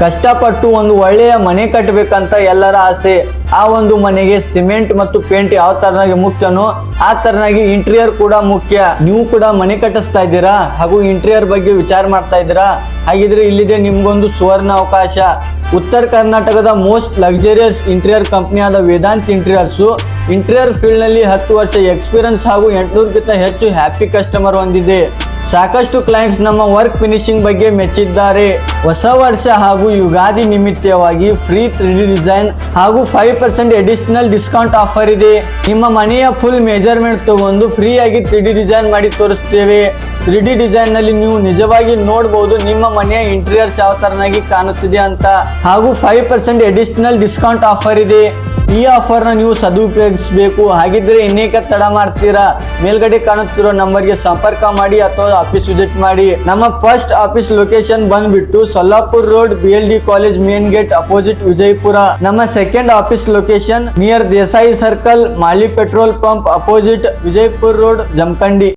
ಕಷ್ಟಪಟ್ಟು ಒಂದು ಒಳ್ಳೆಯ ಮನೆ ಕಟ್ಟಬೇಕಂತ ಎಲ್ಲರ ಆಸೆ. ಆ ಒಂದು ಮನೆಗೆ ಸಿಮೆಂಟ್ ಮತ್ತು ಪೇಂಟ್ ಯಾವ ತರನಾಗಿ ಮುಖ್ಯನೋ ಆ ತರನಾಗಿ ಇಂಟೀರಿಯರ್ ಕೂಡ ಮುಖ್ಯ. ನೀವು ಕೂಡ ಮನೆ ಕಟ್ಟಿಸ್ತಾ ಇದ್ದೀರಾ ಹಾಗೂ ಇಂಟೀರಿಯರ್ ಬಗ್ಗೆ ವಿಚಾರ ಮಾಡ್ತಾ ಇದ್ದೀರಾ? ಹಾಗಿದ್ರೆ ಇಲ್ಲಿದೆ ನಿಮ್ಗೊಂದು ಸುವರ್ಣ ಅವಕಾಶ. ಉತ್ತರ ಕರ್ನಾಟಕದ ಮೋಸ್ಟ್ ಲಕ್ಸುರಿಯಸ್ ಇಂಟೀರಿಯರ್ ಕಂಪನಿಯಾದ ವೇದಾಂತ್ ಇಂಟೀರಿಯರ್ಸ್ ಇಂಟೀರಿಯರ್ ಫೀಲ್ಡ್ ನಲ್ಲಿ 10 ವರ್ಷ ಎಕ್ಸ್ಪೀರಿಯನ್ಸ್ ಹಾಗೂ 800ಗಿಂತ ಹೆಚ್ಚು ಹ್ಯಾಪಿ ಕಸ್ಟಮರ್ ಹೊಂದಿದೆ. ಸಾಕಷ್ಟು ಕ್ಲೈಂಟ್ಸ್ ನಮ್ಮ ವರ್ಕ್ ಫಿನಿಶಿಂಗ್ ಬಗ್ಗೆ ಮೆಚ್ಚಿದ್ದಾರೆ. ಹೊಸ ವರ್ಷ ಹಾಗೂ ಯುಗಾದಿ ನಿಮಿತ್ತವಾಗಿ ಫ್ರೀ 3D ಡಿಸೈನ್ ಹಾಗೂ 5% ಅಡಿಷನಲ್ ಡಿಸ್ಕೌಂಟ್ ಆಫರ್ ಇದೆ. ನಿಮ್ಮ ಮನೆಯ ಫುಲ್ ಮೆಜರ್ಮೆಂಟ್ ತಗೊಂಡು ಫ್ರೀ ಆಗಿ 3D ಡಿಸೈನ್ ಮಾಡಿ ತೋರಿಸ್ತೇವೆ. 3D ಡಿಸೈನ್ ನಲ್ಲಿ ನೀವು ನಿಜವಾಗಿ ನೋಡಬಹುದು ನಿಮ್ಮ ಮನೆಯ ಇಂಟೀರಿಯರ್ಸ್ ಯಾವ ತರನಾಗಿ ಕಾಣುತ್ತಿದೆ ಅಂತ. ಹಾಗೂ 5% ಅಡಿಷನಲ್ ಡಿಸ್ಕೌಂಟ್ ಆಫರ್ ಇದೆ. ಈ ಆಫರ್ ನ ನೀವು ಸದುಪಯೋಗಿಸಬೇಕು. ಹಾಗಿದ್ರೆ ಇನ್ನೇಕೆ ತಡ ಮಾಡ್ತೀರಾ? ಮೇಲ್ಗಡೆ ಕಾಣುತ್ತಿರೋ ನಂಬರ್ಗೆ ಸಂಪರ್ಕ ಮಾಡಿ ಅಥವಾ ಆಫೀಸ್ ವಿಸಿಟ್ ಮಾಡಿ. ನಮ್ಮ ಫಸ್ಟ್ ಆಫೀಸ್ ಲೊಕೇಶನ್ ಬಂದ್ಬಿಟ್ಟು Solapur road BLD college main gate opposite Vijayapura. ನಮ್ಮ second office location near Desai circle Mali petrol pump opposite Vijayapura road Jamkhandi.